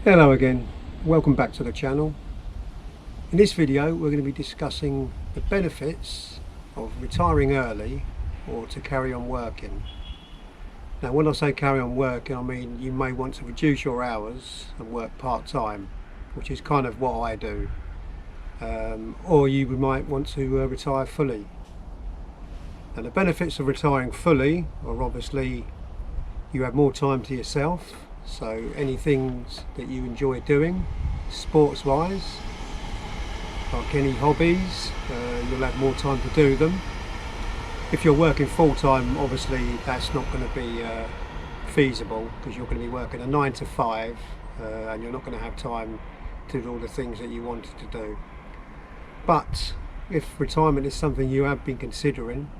Hello again, welcome back to the channel. In this video we're going to be discussing the benefits of retiring early or to carry on working. Now when I say carry on working, I mean you may want to reduce your hours and work part-time, which is kind of what I do, or you might want to retire fully. And the benefits of retiring fully are obviously you have more time to yourself. So any things that you enjoy doing, sports wise, like any hobbies, you'll have more time to do them. If you're working full time, obviously that's not going to be feasible, because you're going to be working a 9 to 5 and you're not going to have time to do all the things that you wanted to do. But if retirement is something you have been considering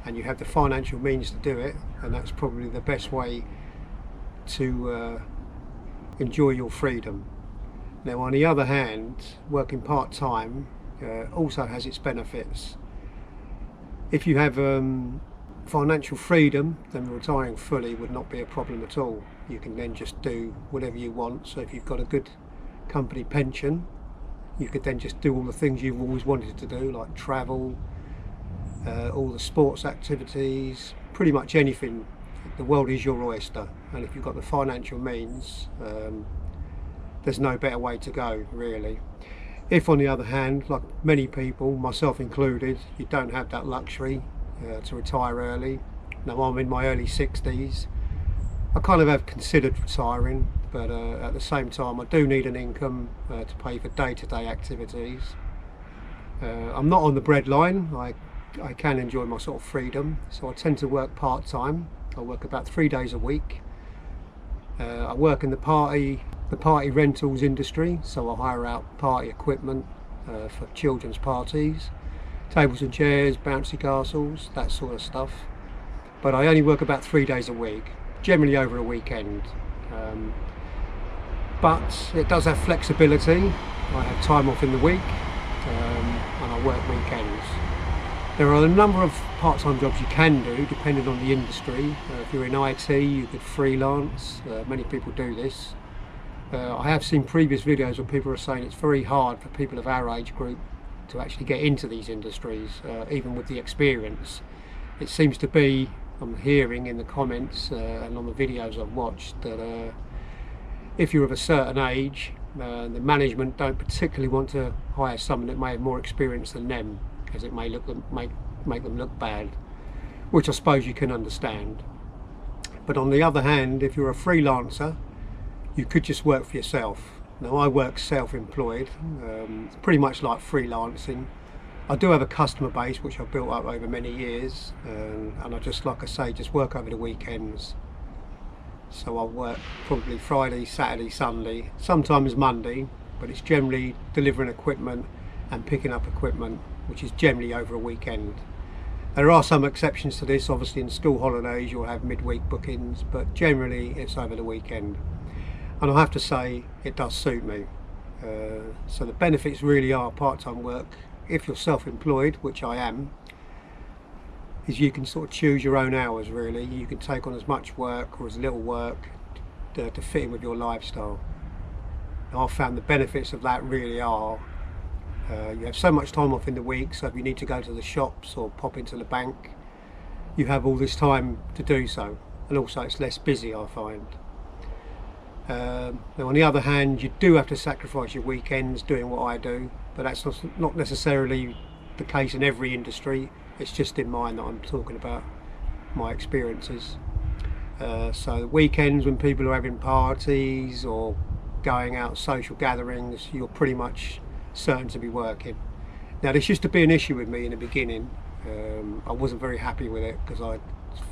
and you have the financial means to do it, and that's probably the best way to enjoy your freedom. Now on the other hand, working part-time also has its benefits. If you have financial freedom, then retiring fully would not be a problem at all. You can then just do whatever you want. So if you've got a good company pension, you could then just do all the things you've always wanted to do, like travel, all the sports activities, pretty much anything. The world is your oyster, and if you've got the financial means, there's no better way to go, really. If on the other hand, like many people, myself included, you don't have that luxury to retire early. Now I'm in my early 60s. I kind of have considered retiring, but at the same time I do need an income to pay for day-to-day activities. I'm not on the breadline. I can enjoy my sort of freedom, so I tend to work part-time. I work about 3 days a week. I work in the party rentals industry, so I hire out party equipment for children's parties, tables and chairs, bouncy castles, that sort of stuff. But I only work about 3 days a week, generally over a weekend. But it does have flexibility. I have time off in the week, and I work weekends. There are a number of part-time jobs you can do depending on the industry. If you're in IT, you could freelance. Many people do this. I have seen previous videos where people are saying it's very hard for people of our age group to actually get into these industries, even with the experience. It seems to be, I'm hearing in the comments and on the videos I've watched, that if you're of a certain age, the management don't particularly want to hire someone that may have more experience than them, because it may make them look bad, which I suppose you can understand. But on the other hand, if you're a freelancer, you could just work for yourself. Now I work self-employed, pretty much like freelancing. I do have a customer base which I've built up over many years, and I just, like I say, just work over the weekends. So I work probably Friday, Saturday, Sunday, sometimes Monday, but it's generally delivering equipment and picking up equipment, which is generally over a weekend. There are some exceptions to this. Obviously in school holidays you'll have midweek bookings, but generally it's over the weekend. And I have to say it does suit me. So the benefits really are part-time work. If you're self-employed, which I am, is you can sort of choose your own hours really. You can take on as much work or as little work to fit in with your lifestyle. And I've found the benefits of that really are you have so much time off in the week, so if you need to go to the shops or pop into the bank, you have all this time to do so, and also it's less busy, I find. Now on the other hand, you do have to sacrifice your weekends doing what I do, but that's not necessarily the case in every industry. It's just in mine that I'm talking about, my experiences. So weekends when people are having parties or going out social gatherings, you're pretty much certain to be working. Now this used to be an issue with me in the beginning. I wasn't very happy with it because I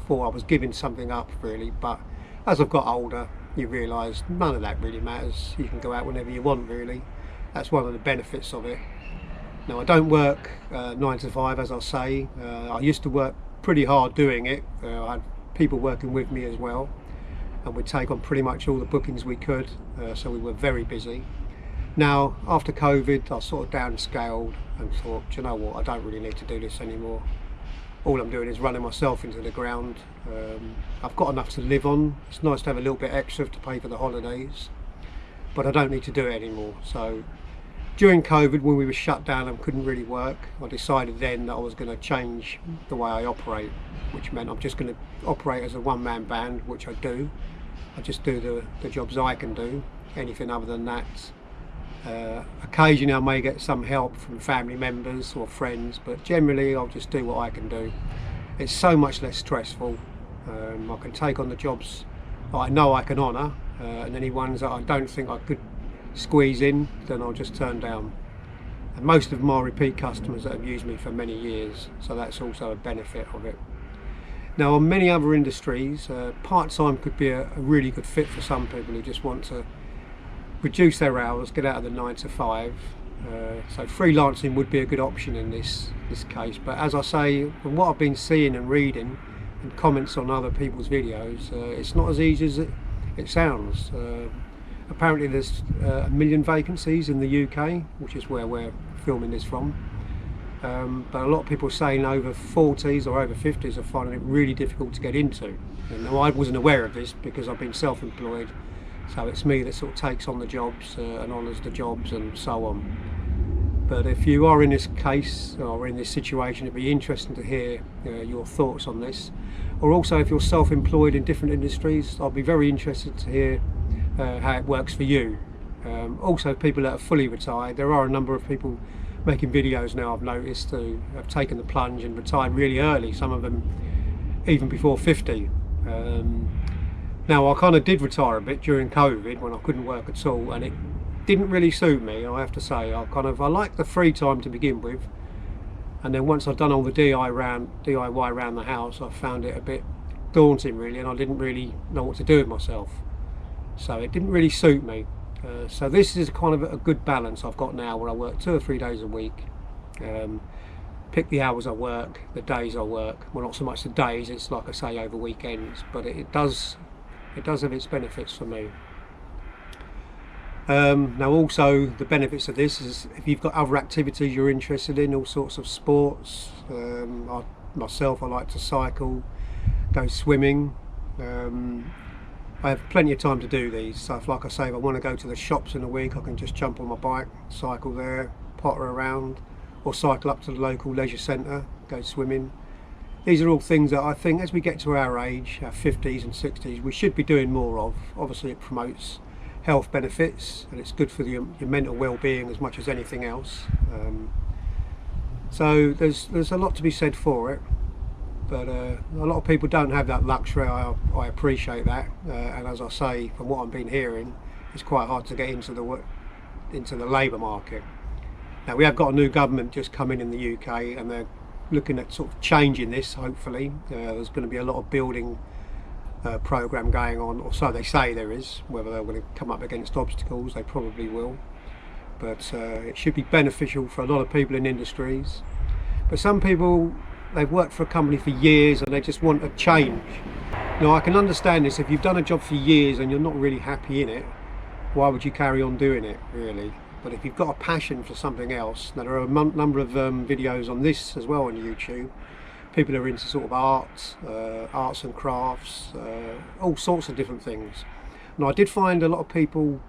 thought I was giving something up really, but as I've got older you realise none of that really matters. You can go out whenever you want really. That's one of the benefits of it. Now I don't work 9 to 5 as I say. I used to work pretty hard doing it. I had people working with me as well, and we'd take on pretty much all the bookings we could, so we were very busy. Now, after COVID, I sort of downscaled and thought, do you know what, I don't really need to do this anymore. all I'm doing is running myself into the ground. I've got enough to live on. It's nice to have a little bit extra to pay for the holidays. but I don't need to do it anymore. So during COVID, when we were shut down and couldn't really work, I decided then that I was going to change the way I operate, which meant I'm just going to operate as a one-man band, which I do. I just do the jobs I can do. Anything other than that, occasionally I may get some help from family members or friends, but generally I'll just do what I can do. It's so much less stressful. I can take on the jobs that I know I can honour, and any ones that I don't think I could squeeze in, then I'll just turn down. And most of them are repeat customers that have used me for many years, so that's also a benefit of it. Now, on many other industries, part-time could be a really good fit for some people who just want to reduce their hours, get out of the 9 to 5. So freelancing would be a good option in this case. But as I say, from what I've been seeing and reading and comments on other people's videos, it's not as easy as it sounds. Apparently there's 1 million vacancies in the UK, which is where we're filming this from. But a lot of people are saying over 40s or over 50s are finding it really difficult to get into. And I wasn't aware of this because I've been self-employed, so it's me that sort of takes on the jobs and honours the jobs and so on. But if you are in this case or in this situation, it'd be interesting to hear your thoughts on this. Or also, if you're self-employed in different industries, I'll be very interested to hear how it works for you. Also, people that are fully retired, there are a number of people making videos now, I've noticed, who have taken the plunge and retired really early, some of them even before 50. Now, I kind of did retire a bit during COVID when I couldn't work at all, and it didn't really suit me, I have to say. I liked the free time to begin with, and then once I'd done all the DIY around the house, I found it a bit daunting really, and I didn't really know what to do with myself. So it didn't really suit me. So this is kind of a good balance I've got now, where I work 2 or 3 days a week, pick the hours I work, the days I work. Well, not so much the days, it's like I say over weekends, but it does have its benefits for me. Now also the benefits of this is if you've got other activities you're interested in, all sorts of sports. Myself, I like to cycle, go swimming. I have plenty of time to do these, so like I say, if I want to go to the shops in a week, I can just jump on my bike, cycle there, potter around, or cycle up to the local leisure centre, go swimming. These are all things that I think as we get to our age, our 50s and 60s, we should be doing more of. Obviously it promotes health benefits and it's good for your mental well-being as much as anything else. So there's a lot to be said for it. But a lot of people don't have that luxury. I appreciate that, and as I say, from what I've been hearing, it's quite hard to get into the labour market. Now we have got a new government just come in the UK, and they're looking at sort of changing this. Hopefully, there's going to be a lot of building programme going on, or so they say there is. Whether they're going to come up against obstacles, they probably will. But it should be beneficial for a lot of people in industries. But some people, they've worked for a company for years and they just want a change. Now I can understand this. If you've done a job for years and you're not really happy in it, why would you carry on doing it really? But if you've got a passion for something else, now there are a number of videos on this as well on YouTube. People are into sort of arts and crafts, all sorts of different things. Now I did find a lot of people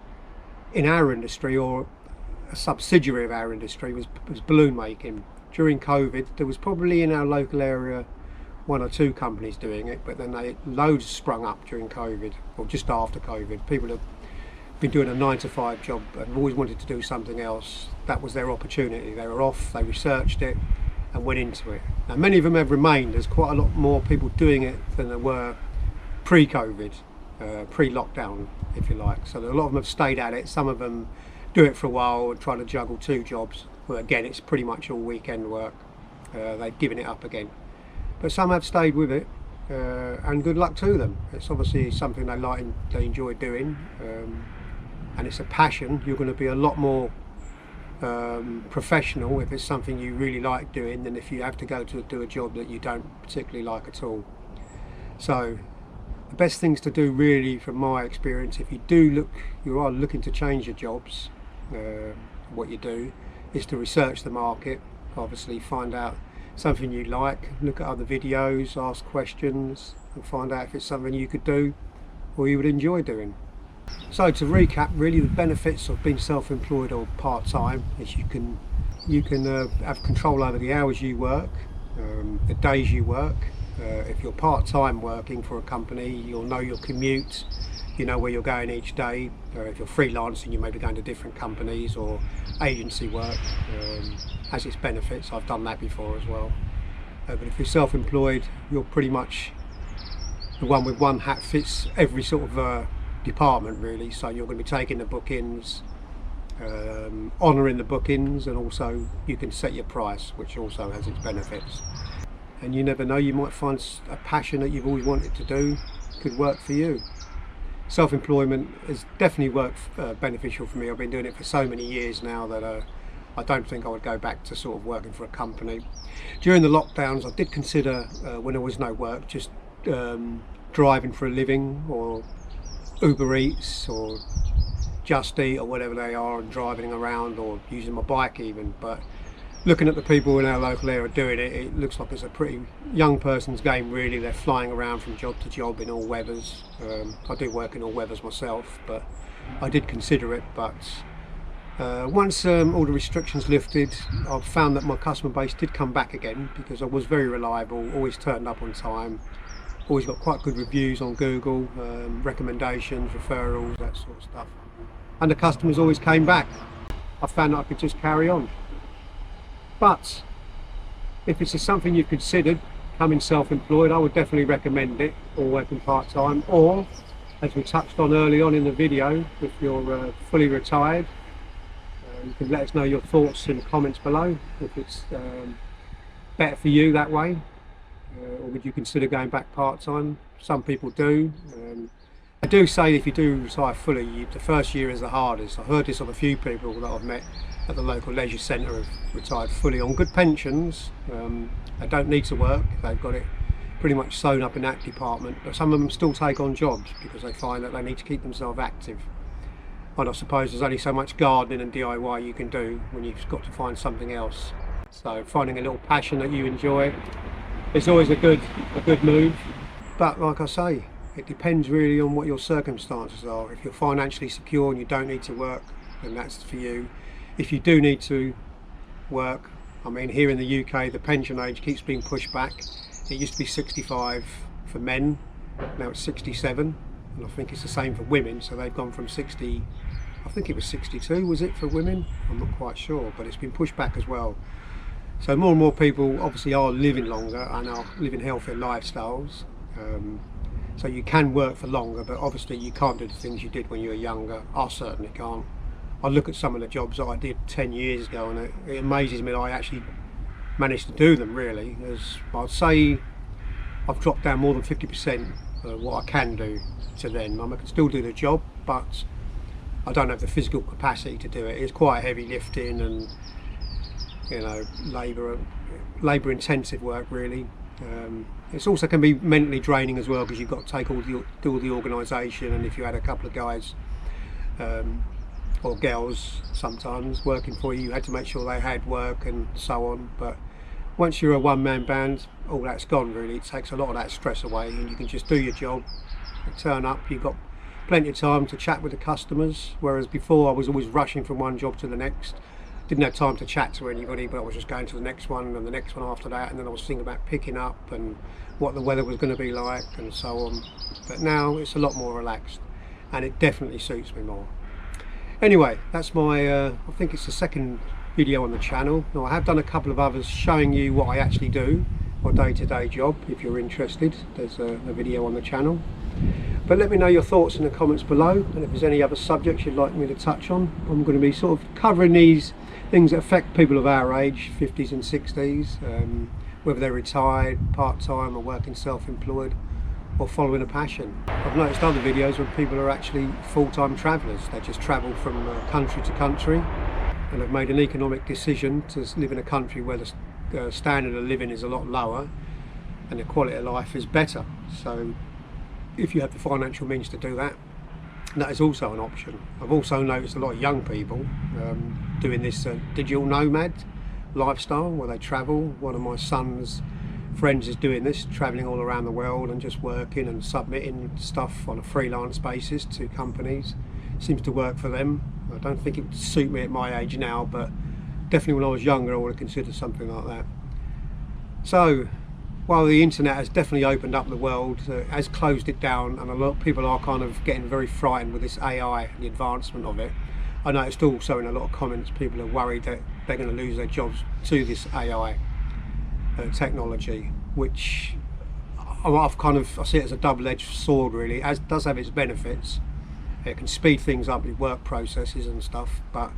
in our industry, or a subsidiary of our industry, was balloon making. During COVID, there was probably in our local area 1 or 2 companies doing it, but then loads sprung up during COVID, or just after COVID. People have been doing a 9 to 5 job and always wanted to do something else. That was their opportunity. They were off, they researched it and went into it. Now many of them have remained. There's quite a lot more people doing it than there were pre-COVID, pre-lockdown if you like. So a lot of them have stayed at it. Some of them do it for a while and try to juggle 2 jobs. But again, it's pretty much all weekend work. They've given it up again. But some have stayed with it, and good luck to them. It's obviously something they like and they enjoy doing, and it's a passion. You're going to be a lot more professional if it's something you really like doing than if you have to go to do a job that you don't particularly like at all. So the best things to do really, from my experience, if you are looking to change your jobs, what you do is to research the market, obviously find out something you like, look at other videos, ask questions and find out if it's something you could do or you would enjoy doing. So to recap, really the benefits of being self-employed or part-time is you can have control over the hours you work, the days you work. If you're part-time working for a company, you'll know your commute, you know where you're going each day. If you're freelancing, you may be going to different companies, or agency work has its benefits. I've done that before as well. But if you're self-employed, you're pretty much the one with one hat fits every sort of department really. So you're going to be taking the bookings, honouring the bookings, and also you can set your price, which also has its benefits. And you never know, you might find a passion that you've always wanted to do could work for you. Self-employment has definitely worked beneficial for me. I've been doing it for so many years now that I don't think I would go back to sort of working for a company. During the lockdowns, I did consider, when there was no work, just driving for a living, or Uber Eats or Just Eat or whatever they are, and driving around, or using my bike even. But looking at the people in our local area doing it, it looks like it's a pretty young person's game really. They're flying around from job to job in all weathers. I do work in all weathers myself, but I did consider it. But once all the restrictions lifted, I've found that my customer base did come back again, because I was very reliable, always turned up on time, always got quite good reviews on Google, recommendations, referrals, that sort of stuff. And the customers always came back. I found that I could just carry on. But if it's something you've considered, becoming self-employed, I would definitely recommend it, or working part-time, or as we touched on early on in the video, if you're fully retired, you can let us know your thoughts in the comments below, if it's better for you that way, or would you consider going back part-time? Some people do. I do say if you do retire fully, the first year is the hardest. I've heard this of a few people that I've met at the local leisure centre have retired fully on good pensions. They don't need to work, they've got it pretty much sewn up in that department, but some of them still take on jobs because they find that they need to keep themselves active. And I suppose there's only so much gardening and DIY you can do when you've got to find something else. So finding a little passion that you enjoy is always a good move. But like I say, it depends really on what your circumstances are. If you're financially secure and you don't need to work, then that's for you. If you do need to work, I mean, here in the UK the pension age keeps being pushed back. It used to be 65 for men, now it's 67, and I think it's the same for women, so they've gone from 60, I think it was 62, was it, for women? I'm not quite sure, but it's been pushed back as well. So more and more people obviously are living longer and are living healthier lifestyles. So you can work for longer, but obviously you can't do the things you did when you were younger. I certainly can't. I look at some of the jobs that I did 10 years ago, and it amazes me that I actually managed to do them really. As I'd say, I've dropped down more than 50% of what I can do to then. I can still do the job, but I don't have the physical capacity to do it. It's quite heavy lifting and, you know, labour intensive work really. It also can be mentally draining as well, because you've got to do all the organisation, and if you had a couple of guys or girls sometimes working for you, you had to make sure they had work and so on. But once you're a one-man band, all that's gone really. It takes a lot of that stress away, and you can just do your job, turn up, you've got plenty of time to chat with the customers, whereas before I was always rushing from one job to the next. Didn't have time to chat to anybody, but I was just going to the next one and the next one after that, and then I was thinking about picking up and what the weather was going to be like and so on. But now it's a lot more relaxed, and it definitely suits me more. Anyway, that's my, I think it's the second video on the channel. Now I have done a couple of others showing you what I actually do, my day-to-day job. If you're interested, there's a video on the channel. But let me know your thoughts in the comments below, and if there's any other subjects you'd like me to touch on. I'm going to be sort of covering these things that affect people of our age, 50s and 60s, whether they're retired, part-time, or working self-employed, or following a passion. I've noticed other videos when people are actually full-time travellers. They just travel from country to country, and have made an economic decision to live in a country where the standard of living is a lot lower and the quality of life is better. So if you have the financial means to do that, that is also an option. I've also noticed a lot of young people doing this digital nomad lifestyle where they travel. One of my sons friends is doing this, travelling all around the world and just working and submitting stuff on a freelance basis to companies. Seems to work for them. I don't think it would suit me at my age now, but definitely when I was younger I would have considered something like that. So while the internet has definitely opened up the world, has closed it down, and a lot of people are kind of getting very frightened with this AI and the advancement of it. I noticed also in a lot of comments people are worried that they're going to lose their jobs to this AI technology, which I see it as a double-edged sword really. It does have its benefits. It can speed things up with work processes and stuff, but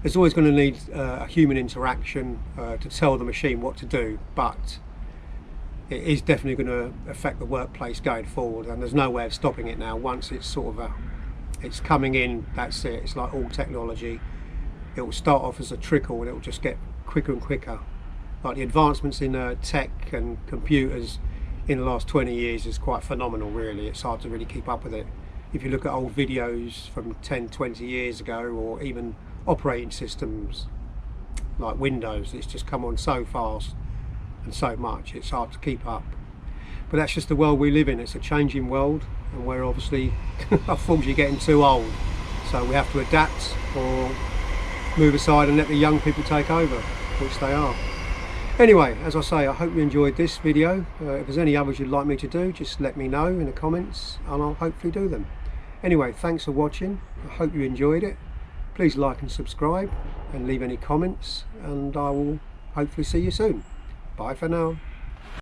there's always going to need a human interaction to tell the machine what to do. But it is definitely going to affect the workplace going forward, and there's no way of stopping it now. Once it's sort of it's coming in, that's it. It's like all technology. It will start off as a trickle and it will just get quicker and quicker. Like the advancements in tech and computers in the last 20 years is quite phenomenal really. It's hard to really keep up with it. If you look at old videos from 10-20 years ago, or even operating systems like Windows, it's just come on so fast and so much, it's hard to keep up. But that's just the world we live in. It's a changing world, and we're obviously unfortunately getting too old, so we have to adapt or move aside and let the young people take over, which they are. Anyway, as I say, I hope you enjoyed this video. If there's any others you'd like me to do, just let me know in the comments and I'll hopefully do them. Anyway, thanks for watching. I hope you enjoyed it. Please like and subscribe and leave any comments, and I will hopefully see you soon. Bye for now.